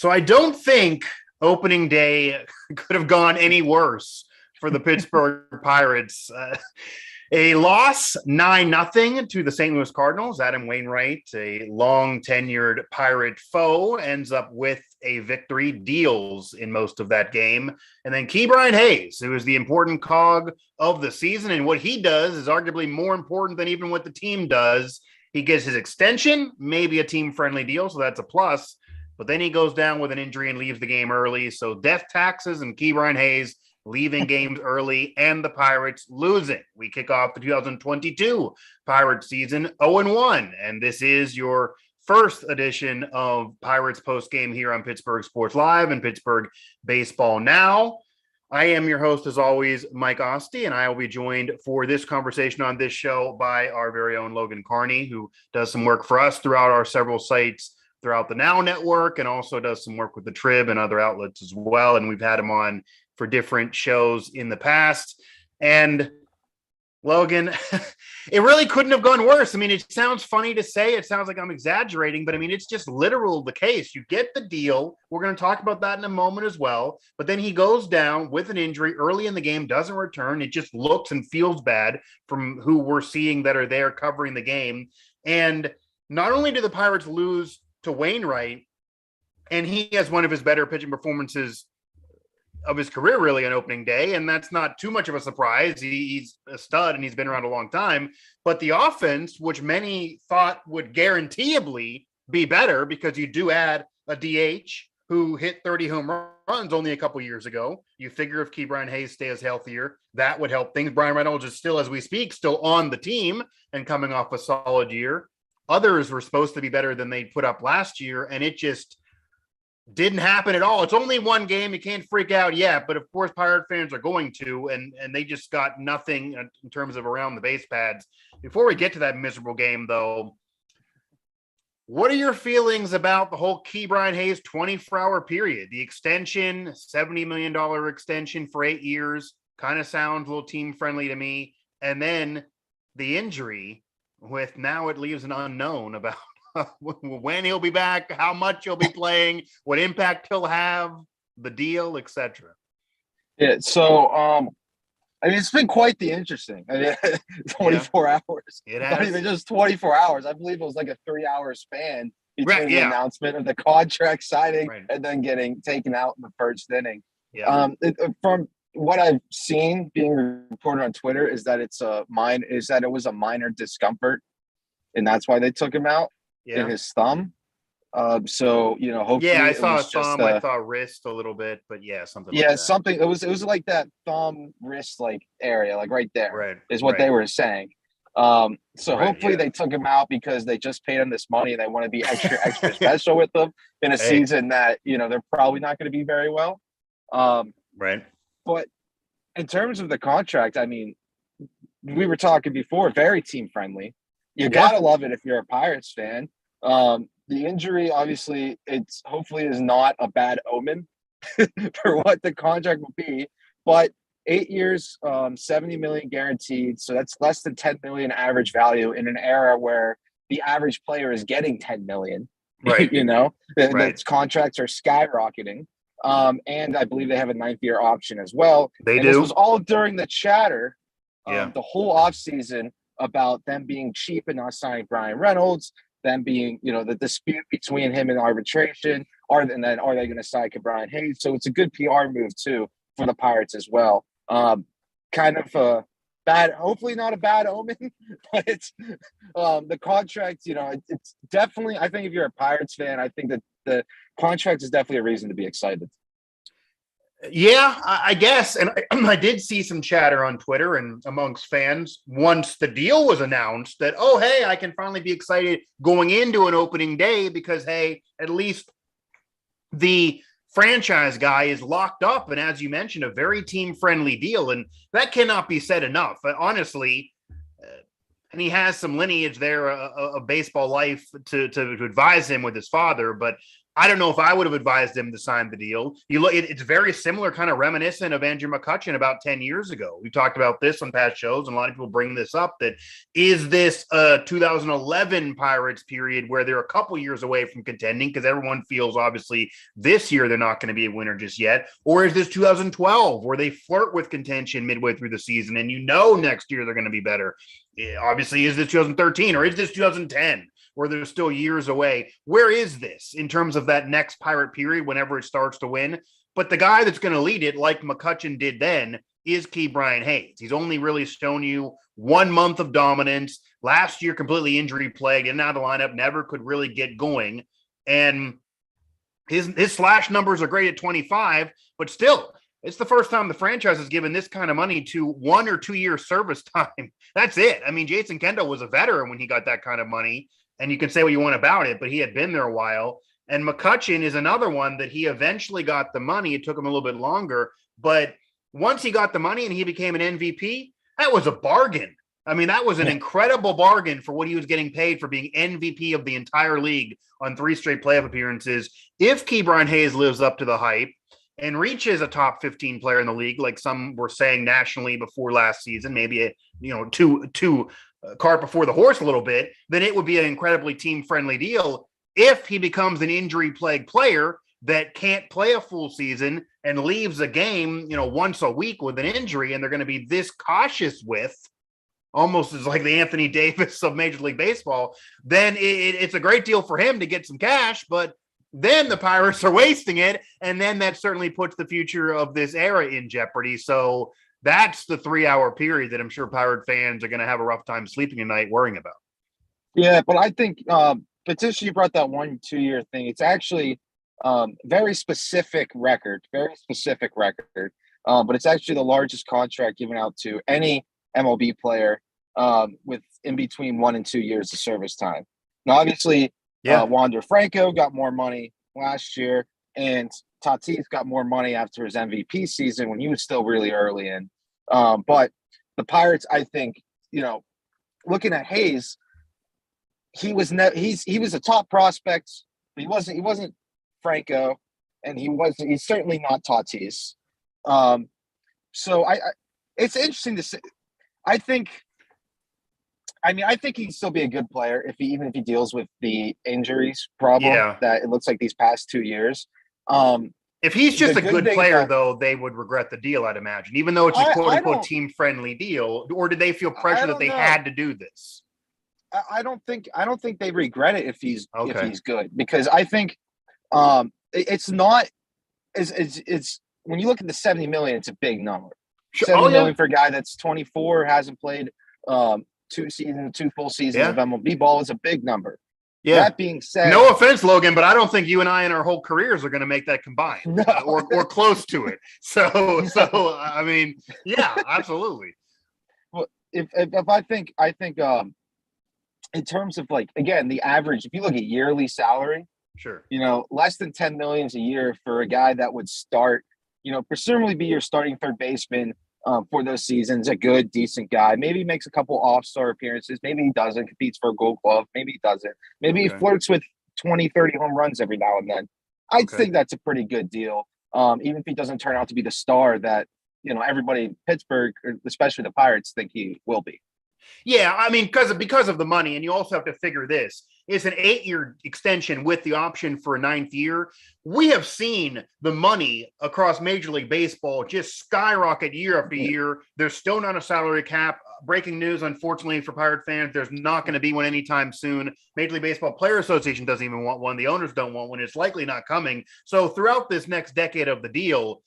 So I don't think opening day could have gone any worse for the Pittsburgh Pirates. A loss 9-0 to the St. Louis Cardinals. Adam Wainwright, a long tenured Pirate foe, ends up with a victory, deals in most of that game. And then Ke'Bryan Hayes, who is the important cog of the season, and what he does is arguably more important than even what the team does. He gets his extension, maybe a team-friendly deal, so that's a plus. But then he goes down with an injury and leaves the game early. So death taxes and Ke'Bryan Hayes leaving games early, and the Pirates losing. We kick off the 2022 Pirates season 0-1, and this is your first edition of Pirates Postgame here on Pittsburgh Sports Live and Pittsburgh Baseball Now. I am your host, as always, Mike Asti, and I will be joined for this conversation on this show by our very own Logan Carney, who does some work for us throughout our several sites throughout the Now Network, and also does some work with the Trib and other outlets as well. And we've had him on for different shows in the past. And Logan, it really couldn't have gone worse. I mean, it sounds funny to say, it sounds like I'm exaggerating, but I mean, it's just literal the case. You get the deal. We're going to talk about that in a moment as well. But then he goes down with an injury early in the game, doesn't return. It just looks and feels bad from who we're seeing that are there covering the game. And not only do the Pirates lose to Wainwright, and he has one of his better pitching performances of his career, really, on opening day, and that's not too much of a surprise. He's a stud and he's been around a long time. But the offense, which many thought would guaranteeably be better because you do add a DH who hit 30 home runs only a couple years ago. You figure if Ke'Bryan Hayes stays healthier, that would help things. Bryan Reynolds is still, as we speak, still on the team and coming off a solid year. Others were supposed to be better than they put up last year, and it just didn't happen at all. It's only one game. You can't freak out yet, but of course Pirate fans are going to, and they just got nothing in terms of around the base pads. Before we get to that miserable game, though, what are your feelings about the whole Ke'Bryan Hayes 24-hour period? The extension, $70 million extension for 8 years, kind of sounds a little team-friendly to me. And then the injury, with now it leaves an unknown about when he'll be back, how much he'll be playing, what impact he'll have, the deal, etc. Yeah, so I mean, it's been quite the interesting. I mean, 24 hours. It has. Not even just 24 hours. I believe it was like a 3-hour span between the yeah. announcement of the contract signing Right. and then getting taken out in the first inning. Yeah. From what I've seen being reported on Twitter is that it was a minor discomfort, and that's why they took him out. In his thumb. So, you know, hopefully I saw a thumb, I saw wrist a little bit, but something like that. Something. It was like that thumb wrist like area, like right there is what they were saying. Hopefully they took him out because they just paid him this money and they want to be extra special with them in a season that, you know, they're probably not going to be very well. But in terms of the contract, I mean, we were talking before, very team friendly. You gotta love it if you're a Pirates fan. The injury, obviously, it's hopefully is not a bad omen for what the contract will be. But 8 years, 70 million guaranteed, so that's less than 10 million average value in an era where the average player is getting 10 million. Right. You know, its contracts are skyrocketing. And I believe they have a 9th-year option as well. They do. This was all during the chatter, the whole offseason, about them being cheap and not signing Bryan Reynolds, them being, you know, the dispute between him and arbitration, are they going to sign Ke'Bryan Hayes? So it's a good PR move too for the Pirates as well. Kind of a bad, hopefully not a bad omen, but it's the contract. You know, it's definitely. I think if you're a Pirates fan, I think that the contract is definitely a reason to be excited. Yeah, I guess. And I did see some chatter on Twitter and amongst fans once the deal was announced that, oh, hey, I can finally be excited going into an opening day because, hey, at least the franchise guy is locked up. And as you mentioned, a very team-friendly deal. And that cannot be said enough. Honestly, and he has some lineage there, a baseball life to advise him with his father. But I don't know if I would have advised him to sign the deal. You look, it's very similar, kind of reminiscent of Andrew McCutchen about 10 years ago. We talked about this on past shows, and a lot of people bring this up, that is this a 2011 Pirates period where they're a couple years away from contending because everyone feels obviously this year they're not going to be a winner just yet? Or is this 2012 where they flirt with contention midway through the season and next year they're going to be better? Obviously, is this 2013 or is this 2010? Where they're still years away? Where is this in terms of that next Pirate period whenever it starts to win? But the guy that's going to lead it, like McCutchen did then, is Ke'Bryan Hayes. He's only really shown you 1 month of dominance. Last year, completely injury-plagued, in and out of the lineup, never could really get going. And his slash numbers are great at 25, but still, it's the first time the franchise has given this kind of money to 1 or 2 year service time. That's it. I mean, Jason Kendall was a veteran when he got that kind of money. And you can say what you want about it, but he had been there a while. And McCutchen is another one that he eventually got the money. It took him a little bit longer. But once he got the money and he became an MVP, that was a bargain. I mean, that was an incredible bargain for what he was getting paid for being MVP of the entire league on 3 straight playoff appearances. If Ke'Bryan Hayes lives up to the hype and reaches a top 15 player in the league, like some were saying nationally before last season, maybe two cart before the horse a little bit, then it would be an incredibly team-friendly deal. If he becomes an injury-plagued player that can't play a full season and leaves a game, once a week with an injury, and they're going to be this cautious with, almost as like the Anthony Davis of Major League Baseball, then it's a great deal for him to get some cash, but then the Pirates are wasting it, and then that certainly puts the future of this era in jeopardy. So that's the 3-hour period that I'm sure Pirate fans are going to have a rough time sleeping at night worrying about. Yeah, but I think Patricia, you brought that 1-2 year thing. It's actually very specific record, but it's actually the largest contract given out to any MLB player with in between 1 and 2 years of service time. Now, obviously, Wander Franco got more money last year, and Tatis got more money after his MVP season when he was still really early in. But the Pirates, I think, looking at Hayes, he was a top prospect, but he wasn't Franco, and he's certainly not Tatis. So it's interesting to say. I think he'd still be a good player even if he deals with the injuries problem that it looks like these past 2 years. If he's just a good player, though, they would regret the deal, I'd imagine, even though it's a quote-unquote team-friendly deal. Or did they feel pressure that they had to do this? I don't think they regret it if he's good, because I think it's not it's when you look at the $70 million, it's a big number. Sure. $70 million for a guy that's 24, hasn't played 2 full seasons of MLB ball is a big number. Yeah. That being said, no offense, Logan, but I don't think you and I in our whole careers are going to make that combined or close to it. So I mean, yeah, absolutely. Well, if I think in terms of, like, again, the average, if you look at yearly salary, sure, less than $10 million a year for a guy that would start, presumably be your starting third baseman for those seasons, a good, decent guy. Maybe he makes a couple all-star appearances. Maybe he doesn't, competes for a gold glove. Maybe he doesn't. Maybe he flirts with 20, 30 home runs every now and then. I think that's a pretty good deal, even if he doesn't turn out to be the star that, everybody in Pittsburgh, especially the Pirates, think he will be. Yeah, I mean, because of the money, and you also have to figure this. It's an 8-year extension with the option for a 9th year. We have seen the money across Major League Baseball just skyrocket year after year. There's still not a salary cap. Breaking news, unfortunately, for Pirate fans, there's not going to be one anytime soon. Major League Baseball Player Association doesn't even want one. The owners don't want one. It's likely not coming. So throughout this next decade of the deal,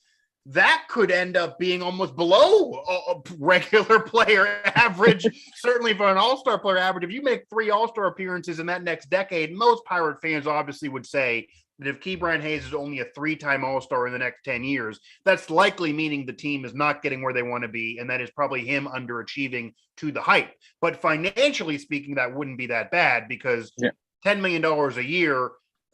that could end up being almost below a regular player average, certainly for an all-star player average. If you make 3 all-star appearances in that next decade, most Pirate fans obviously would say that if Ke'Bryan Hayes is only a 3-time all-star in the next 10 years, that's likely meaning the team is not getting where they want to be, and that is probably him underachieving to the hype. But financially speaking, that wouldn't be that bad, because $10 million a year,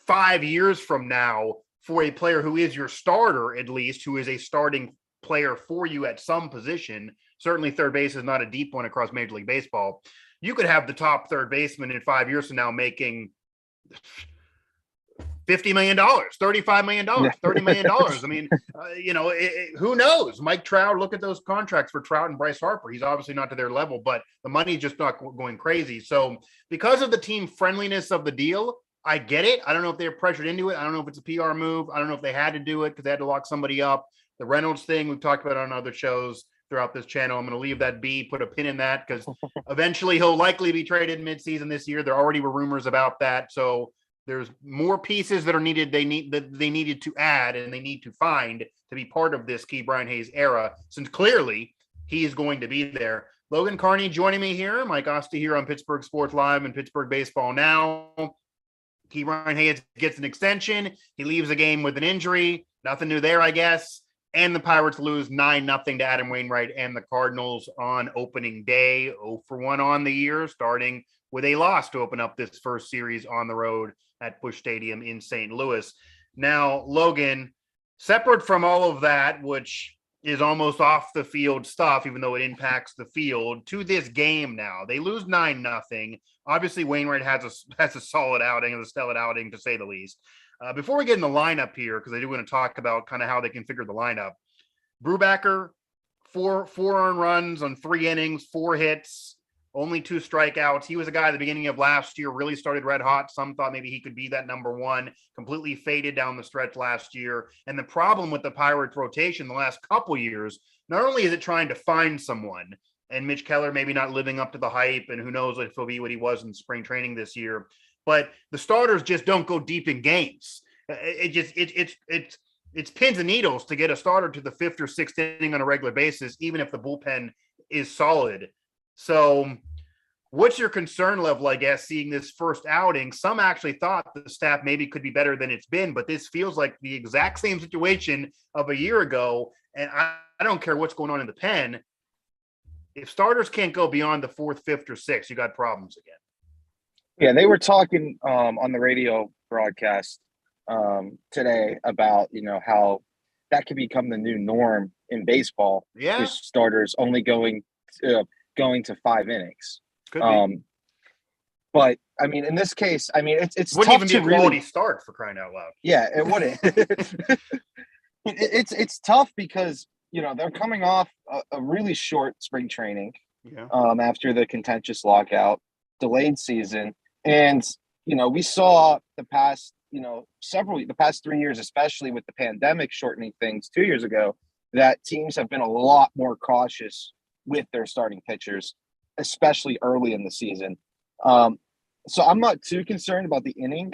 5 years from now, for a player who is your starter, at least, who is a starting player for you at some position, certainly third base is not a deep one across Major League Baseball. You could have the top third baseman in 5 years from now making $50 million, $35 million, $30 million. I mean, who knows? Mike Trout, look at those contracts for Trout and Bryce Harper. He's obviously not to their level, but the money's just not going crazy. So because of the team friendliness of the deal, I get it. I don't know if they're pressured into it. I don't know if it's a PR move. I don't know if they had to do it because they had to lock somebody up. The Reynolds thing we've talked about on other shows throughout this channel. I'm going to leave that be, put a pin in that because eventually he'll likely be traded midseason this year. There already were rumors about that. So there's more pieces that are needed. They needed to add and they need to find to be part of this Ke'Bryan Hayes era, since clearly he is going to be there. Logan Carney joining me here. Mike Asti here on Pittsburgh Sports Live and Pittsburgh Baseball Now. Ke'Bryan Hayes gets an extension. He leaves the game with an injury. Nothing new there, I guess. And the Pirates lose 9-0 to Adam Wainwright and the Cardinals on opening day. 0-1 on the year, starting with a loss to open up this first series on the road at Busch Stadium in St. Louis. Now, Logan, separate from all of that, which is almost off the field stuff, even though it impacts the field, to this game now. They lose 9-0. Obviously, Wainwright has a solid outing, a stellar outing, to say the least. Before we get in the lineup here, because I do want to talk about kind of how they configure the lineup, Brubaker, four earned runs on 3 innings, 4 hits, only 2 strikeouts. He was a guy at the beginning of last year, really started red hot. Some thought maybe he could be that number 1, completely faded down the stretch last year. And the problem with the Pirates rotation the last couple years, not only is it trying to find someone, and Mitch Keller maybe not living up to the hype, and who knows if he'll be what he was in spring training this year, but the starters just don't go deep in games. It's pins and needles to get a starter to the 5th or 6th inning on a regular basis, even if the bullpen is solid. So what's your concern level, I guess, seeing this first outing? Some actually thought the staff maybe could be better than it's been, but this feels like the exact same situation of a year ago. And I don't care what's going on in the pen. If starters can't go beyond the 4th, 5th, or 6th, you got problems again. Yeah, they were talking on the radio broadcast today about, how that could become the new norm in baseball. Yeah. With starters only going to 5 innings. Could be. But I mean, in this case, I mean, it's wouldn't tough even to be a quality really start, for crying out loud. Yeah, it wouldn't. It's tough because they're coming off a really short spring training. Yeah. After the contentious lockout, delayed season, and we saw the past 3 years, especially with the pandemic shortening things 2 years ago, that teams have been a lot more cautious with their starting pitchers, especially early in the season. So I'm not too concerned about the inning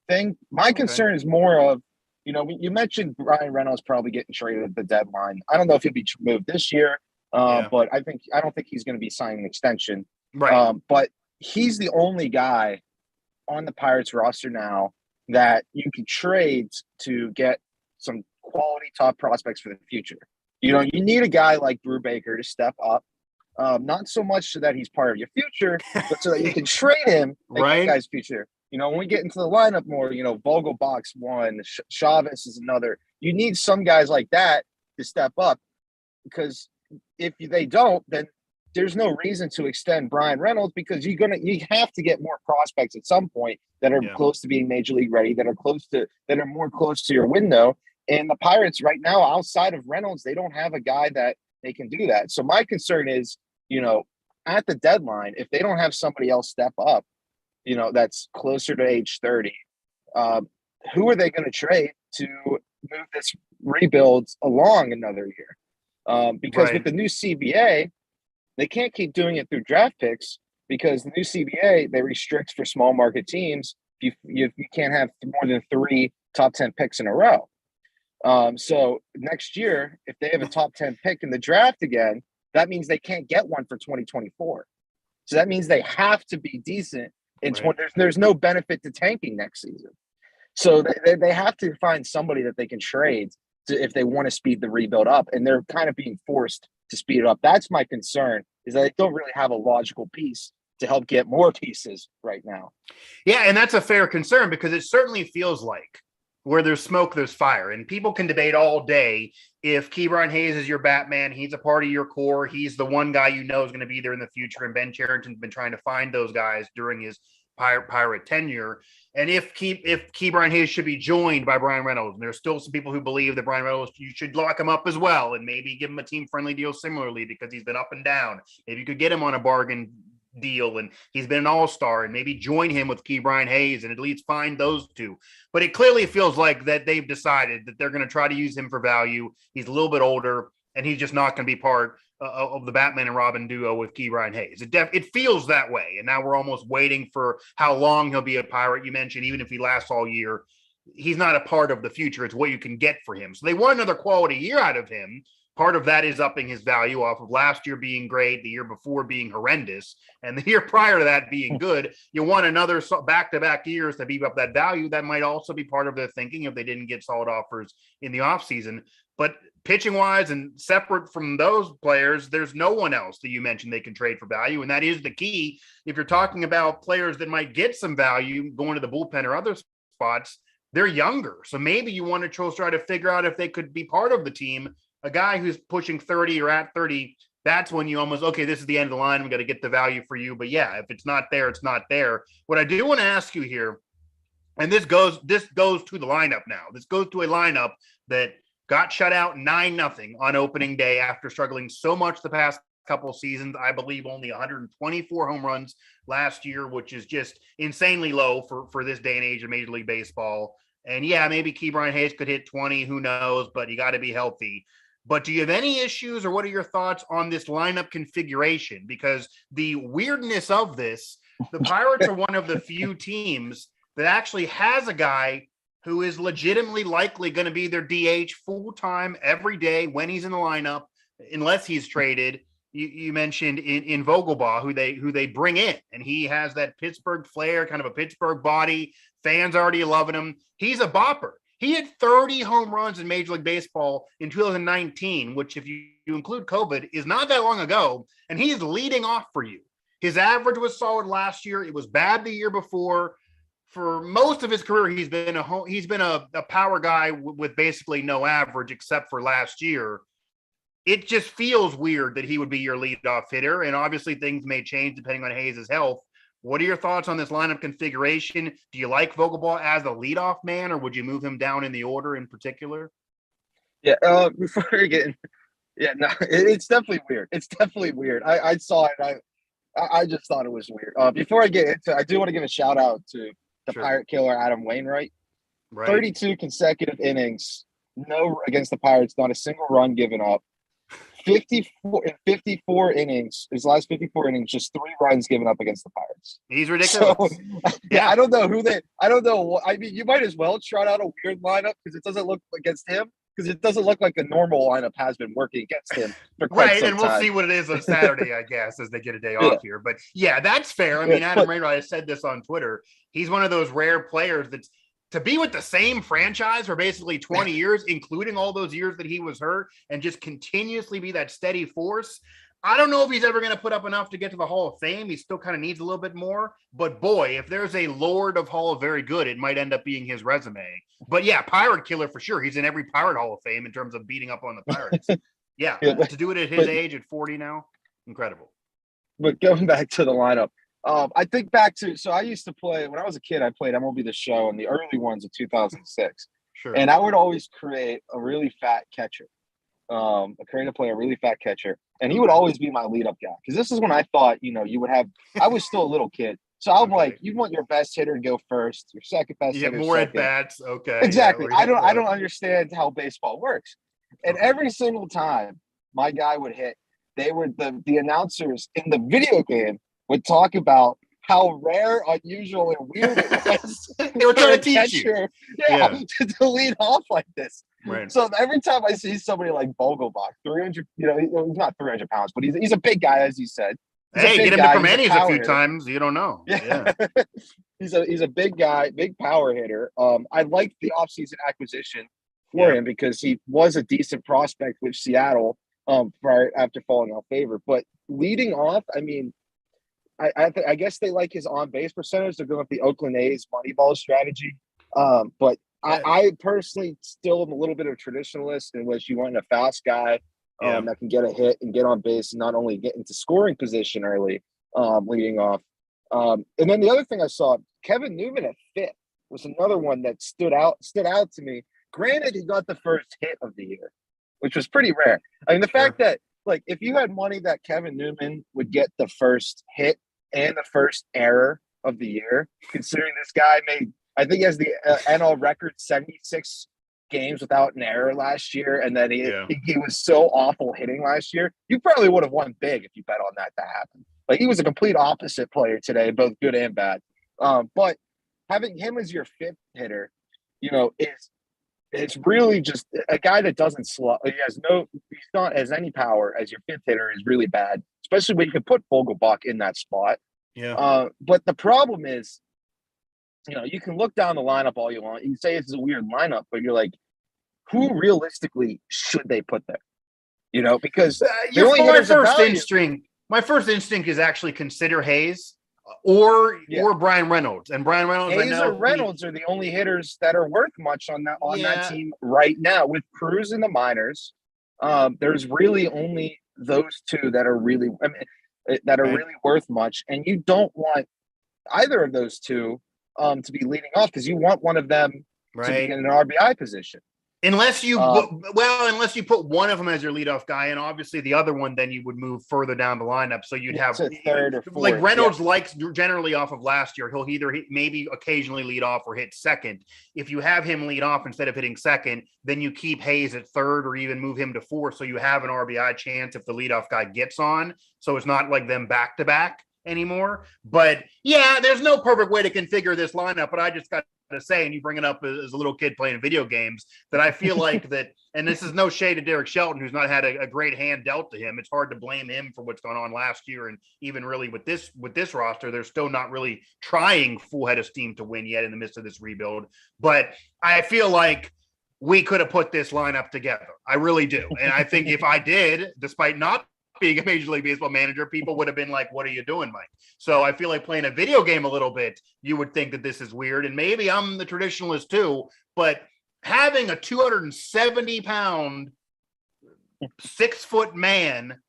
thing. My concern is more of, you mentioned Brian Reynolds probably getting traded at the deadline. I don't know if he'll be moved this year, but I don't think he's going to be signing an extension. Right. But he's the only guy on the Pirates roster now that you can trade to get some quality top prospects for the future. You need a guy like Brubaker to step up, not so much so that he's part of your future, but so that you can trade him and right. get guys' future. When we get into the lineup more, Vogelbach's one, Chavez is another. You need some guys like that to step up, because if they don't, then there's no reason to extend Brian Reynolds, because you have to get more prospects at some point that are close to being major league ready, that are more close to your window. And the Pirates right now, outside of Reynolds, they don't have a guy that they can do that. So my concern is, at the deadline, if they don't have somebody else step up, that's closer to age 30, who are they going to trade to move this rebuild along another year? Because with the new CBA, they can't keep doing it through draft picks, because the new CBA, they restrict for small market teams. You can't have more than 3 top 10 picks in a row. So next year, if they have a top 10 pick in the draft again, that means they can't get one for 2024. So that means they have to be decent. There's no benefit to tanking next season. So they have to find somebody that they can trade if they want to speed the rebuild up. And they're kind of being forced to speed it up. That's my concern, is that they don't really have a logical piece to help get more pieces right now. Yeah, and that's a fair concern, because it certainly feels like where there's smoke, there's fire. And people can debate all day if Ke'Bryan Hayes is your Batman, he's a part of your core, he's the one guy is going to be there in the future. And Ben Cherington's been trying to find those guys during his Pirate tenure. And if Brian Hayes should be joined by Brian Reynolds, and there's still some people who believe that Brian Reynolds, you should lock him up as well and maybe give him a team-friendly deal similarly because he's been up and down. Maybe you could get him on a bargain deal and he's been an all-star, and maybe join him with Brian Hayes and at least find those two. But it clearly feels like that they've decided that they're going to try to use him for value. He's a little bit older, and he's just not going to be part of the Batman and Robin duo with Brian Hayes. It feels that way, and now we're almost waiting for how long he'll be a Pirate. You mentioned even if he lasts all year, he's not a part of the future. It's what you can get for him. So they want another quality year out of him. Part of that is upping his value off of last year being great, the year before being horrendous, and the year prior to that being good. You want another back-to-back years to beef up that value. That might also be part of their thinking if they didn't get solid offers in the offseason. But pitching-wise and separate from those players, there's no one else that you mentioned they can trade for value, and that is the key. If you're talking about players that might get some value going to the bullpen or other spots, they're younger. So maybe you want to try to figure out if they could be part of the team. A guy who's pushing 30 or at 30, that's when you almost, okay, this is the end of the line. We got to get the value for you. But yeah, if it's not there, it's not there. What I do want to ask you here, and this goes to the lineup now. This goes to a lineup that got shut out 9-0 on opening day after struggling so much the past couple seasons. I believe only 124 home runs last year, which is just insanely low for this day and age of Major League Baseball. And yeah, maybe Brian Hayes could hit 20, who knows, but you got to be healthy. But do you have any issues, or what are your thoughts on this lineup configuration? Because the weirdness of this, the Pirates are one of the few teams that actually has a guy who is legitimately likely going to be their DH full-time every day when he's in the lineup, unless he's traded. You mentioned in Vogelbaugh, who they bring in, and he has that Pittsburgh flair, kind of a Pittsburgh body. Fans already loving him. He's a bopper. He had 30 home runs in Major League Baseball in 2019, which, if you include COVID, is not that long ago, and he is leading off for you. His average was solid last year. It was bad the year before. For most of his career, he's been a power guy with basically no average except for last year. It just feels weird that he would be your leadoff hitter, and obviously things may change depending on Hayes' health. What are your thoughts on this lineup configuration? Do you like Vogelbaugh as a leadoff man, or would you move him down in the order in particular? Yeah, before we get in, it's definitely weird. It's definitely weird. I saw it. I just thought it was weird. Before I get into, I do want to give a shout out to the Pirate killer Adam Wainwright. Right. 32 consecutive innings, no against the Pirates, not a single run given up. 54 innings, his last 54 innings, just 3 runs given up against the Pirates. He's ridiculous. So, yeah, I don't know. I mean, you might as well trot out a weird lineup because it doesn't look against him, because it doesn't look like a normal lineup has been working against him for quite some and we'll time. see what it is on Saturday, I guess, as they get a day off here. But yeah, that's fair. I mean, Adam Wainwright has said this on Twitter. He's one of those rare players that's to be with the same franchise for basically 20 years, including all those years that he was hurt, and just continuously be that steady force. I don't know if he's ever going to put up enough to get to the Hall of Fame. He still kind of needs a little bit more. But boy, if there's a Lord of Hall of Very Good, it might end up being his resume. But yeah, Pirate killer for sure. He's in every Pirate Hall of Fame in terms of beating up on the Pirates. To do it at his age at 40 now, incredible. But going back to the lineup, I think back to, so I used to play, when I was a kid, I played MLB The Show in the early ones of 2006. Sure. And I would always create a really fat catcher. A really fat catcher. And he would always be my lead-up guy. Because this is when I thought, you would have, I was still a little kid. So I'm like, you want your best hitter to go first, your second best hitter more second. At-bats. Okay. Exactly. I don't understand how baseball works. And every single time my guy would hit, they were the announcers in the video game would talk about how rare, unusual, and weird it was. They were trying to teach you. To lead off like this. Right. So every time I see somebody like Vogelbach, 300, he's not 300 pounds, but he's a big guy, as you said. Hey, get him to Permanis a few times. You don't know. Yeah. He's a big guy, big power hitter. I liked the offseason acquisition for him because he was a decent prospect with Seattle after falling out of favor. But leading off, I mean, I guess they like his on-base percentage. They're going with the Oakland A's Moneyball strategy. But I personally still am a little bit of a traditionalist in which you want a fast guy that can get a hit and get on base and not only get into scoring position early, leading off. And then the other thing I saw, Kevin Newman at fifth was another one that stood out to me. Granted, he got the first hit of the year, which was pretty rare. I mean, the fact that, like, if you had money that Kevin Newman would get the first hit and the first error of the year, considering this guy made, I think he has the NL record 76 games without an error last year, and then he was so awful hitting last year, you probably would have won big if you bet on that to happen. Like, he was a complete opposite player today, both good and bad. But having him as your fifth hitter, you know, it's really just a guy that doesn't slug. He's not as any power as your fifth hitter is really bad, especially when you can put Vogelbach in that spot. Yeah. But the problem is, you know, you can look down the lineup all you want. You can say it's a weird lineup, but you're like, who realistically should they put there? You know, because my first instinct is actually consider Hayes or Brian Reynolds. And Brian Reynolds, Hayes or Reynolds are the only hitters that are worth much on that team right now. With Cruz in the minors, there's really only those two that are really really worth much, and you don't want either of those two to be leading off because you want one of them to be in an RBI position. Unless you put one of them as your leadoff guy, and obviously the other one, then you would move further down the lineup. So you'd have a third or fourth. Like Reynolds likes generally off of last year. He'll either maybe occasionally lead off or hit second. If you have him lead off instead of hitting second, then you keep Hayes at third or even move him to fourth. So you have an RBI chance if the leadoff guy gets on. So it's not like them back to back anymore. But yeah, there's no perfect way to configure this lineup, but I just got to say, and you bring it up as a little kid playing video games, that I feel like that, and this is no shade to Derek Shelton, who's not had a great hand dealt to him. It's hard to blame him for what's gone on last year. And even really with this roster, they're still not really trying full head of steam to win yet in the midst of this rebuild. But I feel like we could have put this lineup together. I really do. And I think if I did, despite not being a Major League Baseball manager, people would have been like, what are you doing, Mike? So I feel like playing a video game a little bit, you would think that this is weird. And maybe I'm the traditionalist too, but having a 270-pound, 6-foot man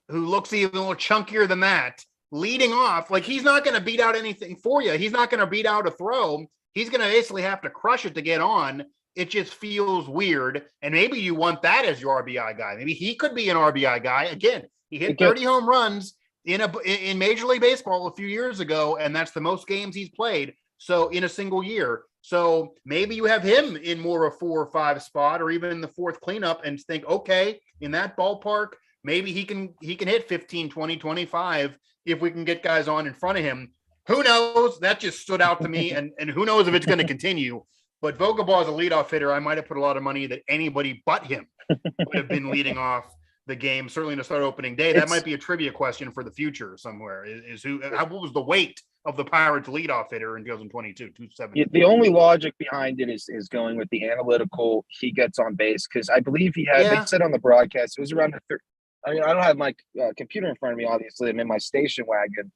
who looks even a little chunkier than that, leading off, like, he's not going to beat out anything for you. He's not going to beat out a throw. He's going to basically have to crush it to get on. It just feels weird. And maybe you want that as your RBI guy. Maybe he could be an RBI guy. Again, he hit 30 home runs in Major League Baseball a few years ago, and that's the most games he's played. So in a single year. So maybe you have him in more of a 4 or 5 spot, or even in the fourth cleanup, and think, okay, in that ballpark, maybe he can hit 15, 20, 25 if we can get guys on in front of him. Who knows? That just stood out to me, and who knows if it's going to continue. But Vogelbach is a leadoff hitter. I might have put a lot of money that anybody but him would have been leading off the game, certainly to start opening day. That might be a trivia question for the future somewhere. What was the weight of the Pirates leadoff hitter in 2022? 270. The only logic behind it is going with the analytical he gets on base, because I believe he had. They said on the broadcast it was around the. I mean, I don't have my computer in front of me. Obviously, I'm in my station wagon.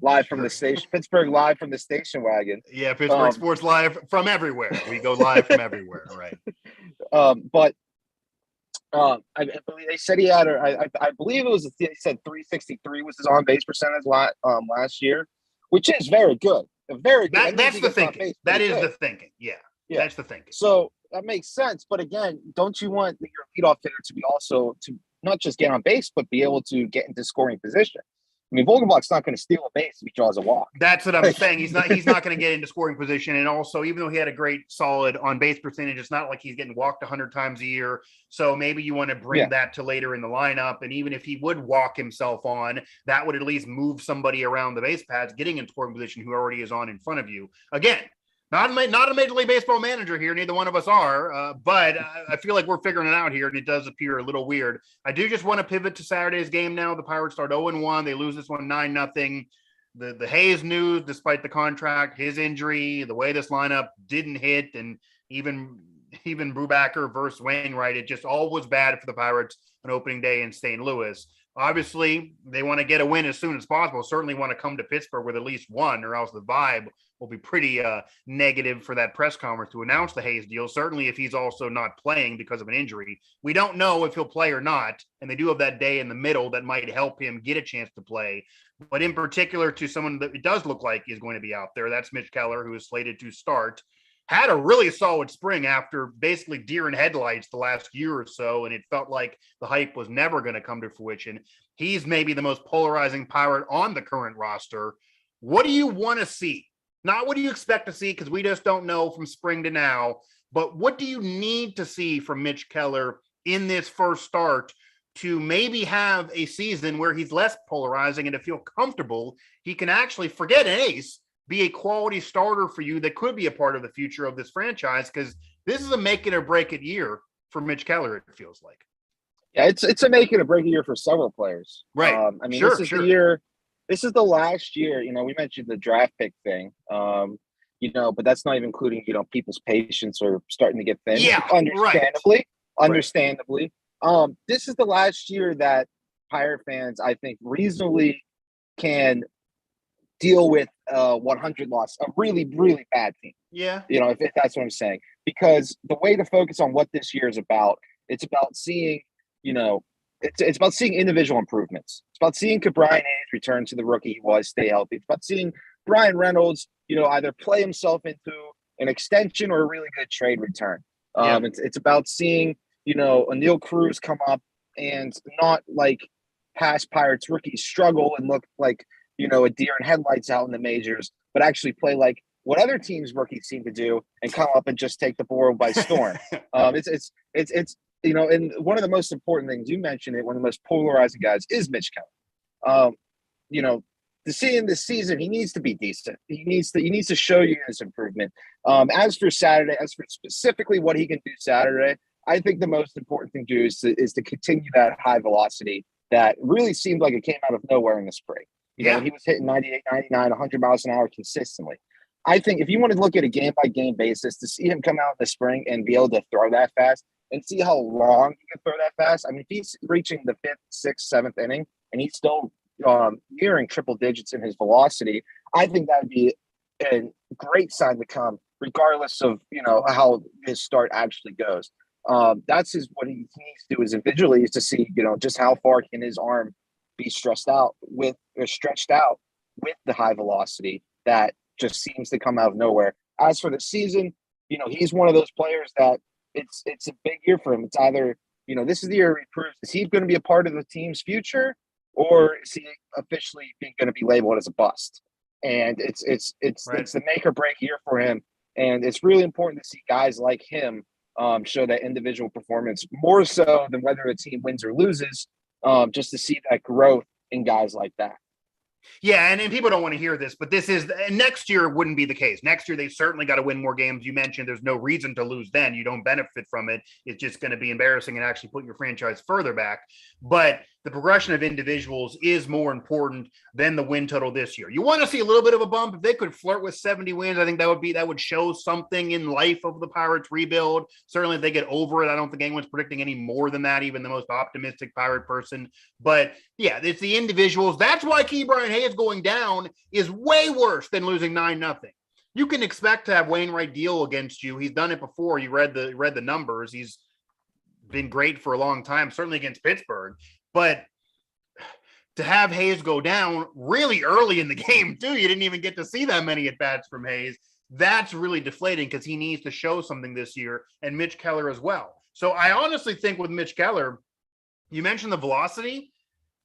Live from the station, Pittsburgh live from the station wagon. Yeah, Pittsburgh Sports live from everywhere. We go live from everywhere, right? But I believe they said he had. I believe it was. He said 363 was his on base percentage last year, which is very good. Very good. That's the thinking. That is the thinking. Yeah, that's the thinking. So that makes sense. But again, don't you want your leadoff hitter to be also to not just get on base, but be able to get into scoring position? I mean, Vogelbach's not going to steal a base if he draws a walk. That's what I'm saying. He's not going to get into scoring position. And also, even though he had a great solid on base percentage, it's not like he's getting walked 100 times a year. So maybe you want to bring that to later in the lineup. And even if he would walk himself on, that would at least move somebody around the base paths, getting in scoring position who already is on in front of you. Again, not a Major League Baseball manager here. Neither one of us are. But I feel like we're figuring it out here, and it does appear a little weird. I do just want to pivot to Saturday's game now. The Pirates start 0-1. They lose this one 9-0. The Hayes news, despite the contract, his injury, the way this lineup didn't hit, and even Brubaker versus Wainwright, it just all was bad for the Pirates on opening day in St. Louis. Obviously, they want to get a win as soon as possible. Certainly want to come to Pittsburgh with at least one, or else the vibe will be pretty negative for that press conference to announce the Hayes deal. Certainly if he's also not playing because of an injury. We don't know if he'll play or not, and they do have that day in the middle that might help him get a chance to play. But in particular to someone that it does look like is going to be out there, that's Mitch Keller, who is slated to start. Had a really solid spring after basically deer in headlights the last year or so, and it felt like the hype was never going to come to fruition. He's maybe the most polarizing Pirate on the current roster. What do you want to see? Not what do you expect to see, because we just don't know from spring to now, but what do you need to see from Mitch Keller in this first start to maybe have a season where he's less polarizing and to feel comfortable he can actually forget an ace, be a quality starter for you that could be a part of the future of this franchise, because this is a make it or break it year for Mitch Keller, it feels like. Yeah, it's a make it or break it year for several players. Right. I mean, this is the year. This is the last year. We mentioned the draft pick thing. But that's not even including people's patience are starting to get thin. Yeah, understandably. This is the last year that Pirate fans, I think, reasonably can deal with 100 loss, a really, really bad team. Yeah. If that's what I'm saying. Because the way to focus on what this year is about, it's about seeing, it's about seeing individual improvements. It's about seeing Brian Hayes return to the rookie he was, stay healthy. It's about seeing Brian Reynolds, either play himself into an extension or a really good trade return. It's about seeing, Anil Cruz come up and not like past Pirates rookies struggle and look like, a deer in headlights out in the majors, but actually play like what other teams' rookies seem to do and come up and just take the world by storm. It's and one of the most important things you mentioned, one of the most polarizing guys is Mitch Keller. To see in this season, he needs to be decent. He needs to show you his improvement. As for Saturday, as for specifically what he can do Saturday, I think the most important thing to do is to continue that high velocity that really seemed like it came out of nowhere in the spring. He was hitting 98, 99, 100 miles an hour consistently. I think if you want to look at a game-by-game basis, to see him come out in the spring and be able to throw that fast and see how long he can throw that fast. I mean, if he's reaching the 5th, 6th, 7th inning and he's still nearing triple digits in his velocity, I think that would be a great sign to come, regardless of, how his start actually goes. That's what he needs to do is individually is to see, just how far can his arm be stretched out with the high velocity that just seems to come out of nowhere. As for the season, he's one of those players that it's a big year for him. It's either, this is the year he proves, is he going to be a part of the team's future, or is he officially going to be labeled as a bust? And it's the make or break year for him. And it's really important to see guys like him show that individual performance more so than whether the team wins or loses, just to see that growth in guys like that. Yeah, and people don't want to hear this, but next year wouldn't be the case. Next year, they certainly got to win more games. You mentioned there's no reason to lose then. You don't benefit from it. It's just going to be embarrassing and actually put your franchise further back. But the progression of individuals is more important than the win total this year. You want to see a little bit of a bump. If they could flirt with 70 wins, I think that would show something in life of the Pirates rebuild. Certainly if they get over it, I don't think anyone's predicting any more than that, even the most optimistic Pirate person. But yeah, it's the individuals. That's why Brian Hayes going down is way worse than losing 9-0. You can expect to have Wainwright deal against you. He's done it before. You read the numbers. He's been great for a long time, certainly against Pittsburgh. But to have Hayes go down really early in the game, too, you didn't even get to see that many at-bats from Hayes. That's really deflating because he needs to show something this year, and Mitch Keller as well. So I honestly think with Mitch Keller, you mentioned the velocity.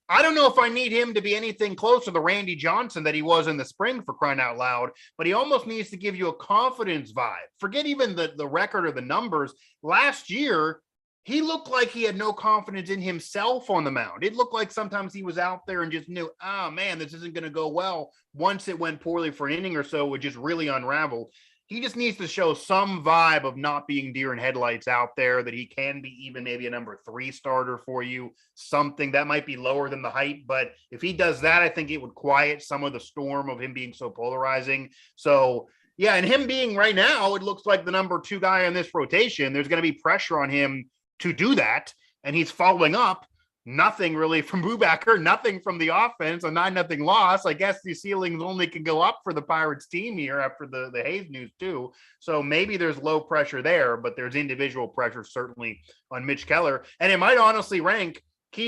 I don't know if I need him to be anything close to the Randy Johnson that he was in the spring, for crying out loud, but he almost needs to give you a confidence vibe. Forget even the record or the numbers. Last year, he looked like he had no confidence in himself on the mound. It looked like sometimes he was out there and just knew, oh man, this isn't going to go well. Once it went poorly for an inning or so, it just really unraveled. He just needs to show some vibe of not being deer in headlights out there, that he can be even maybe a number 3 starter for you, something that might be lower than the hype. But if he does that, I think it would quiet some of the storm of him being so polarizing. So yeah, and him being right now, it looks like the number 2 guy in this rotation. There's going to be pressure on him to do that, and he's following up nothing really from Brubaker, nothing from the offense, a 9-0 loss. I guess the ceilings only can go up for the Pirates team here after the Hayes news too. So maybe there's low pressure there, but there's individual pressure certainly on Mitch Keller. And it might honestly rank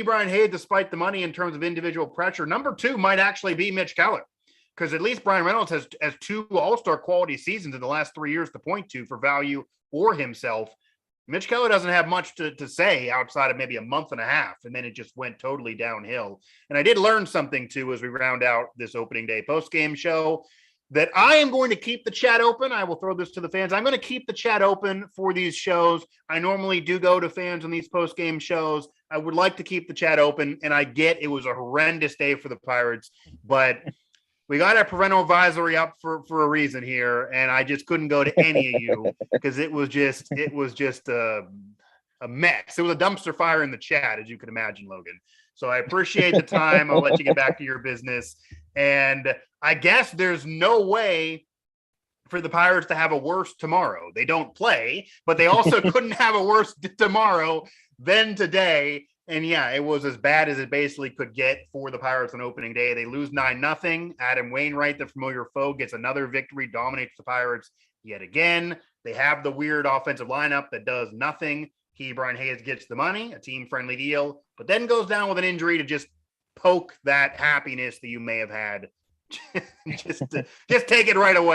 Brian Hayes, despite the money in terms of individual pressure. Number 2 might actually be Mitch Keller, because at least Brian Reynolds has 2 all-star quality seasons in the last 3 years to point to for value or himself. Mitch Keller doesn't have much to say outside of maybe a month and a half, and then it just went totally downhill. And I did learn something, too, as we round out this opening day postgame show, that I am going to keep the chat open. I will throw this to the fans. I'm going to keep the chat open for these shows. I normally do go to fans on these postgame shows. I would like to keep the chat open, and I get it was a horrendous day for the Pirates, but we got a parental advisory up for a reason here, and I just couldn't go to any of you because it was just a mess. It was a dumpster fire in the chat, as you can imagine, Logan. So I appreciate the time. I'll let you get back to your business. And I guess there's no way for the Pirates to have a worse tomorrow. They don't play, but they also couldn't have a worse tomorrow than today. And yeah, it was as bad as it basically could get for the Pirates on opening day. They lose 9-0. Adam Wainwright, the familiar foe, gets another victory, dominates the Pirates yet again. They have the weird offensive lineup that does nothing. Brian Hayes gets the money, a team-friendly deal, but then goes down with an injury to just poke that happiness that you may have had. just take it right away.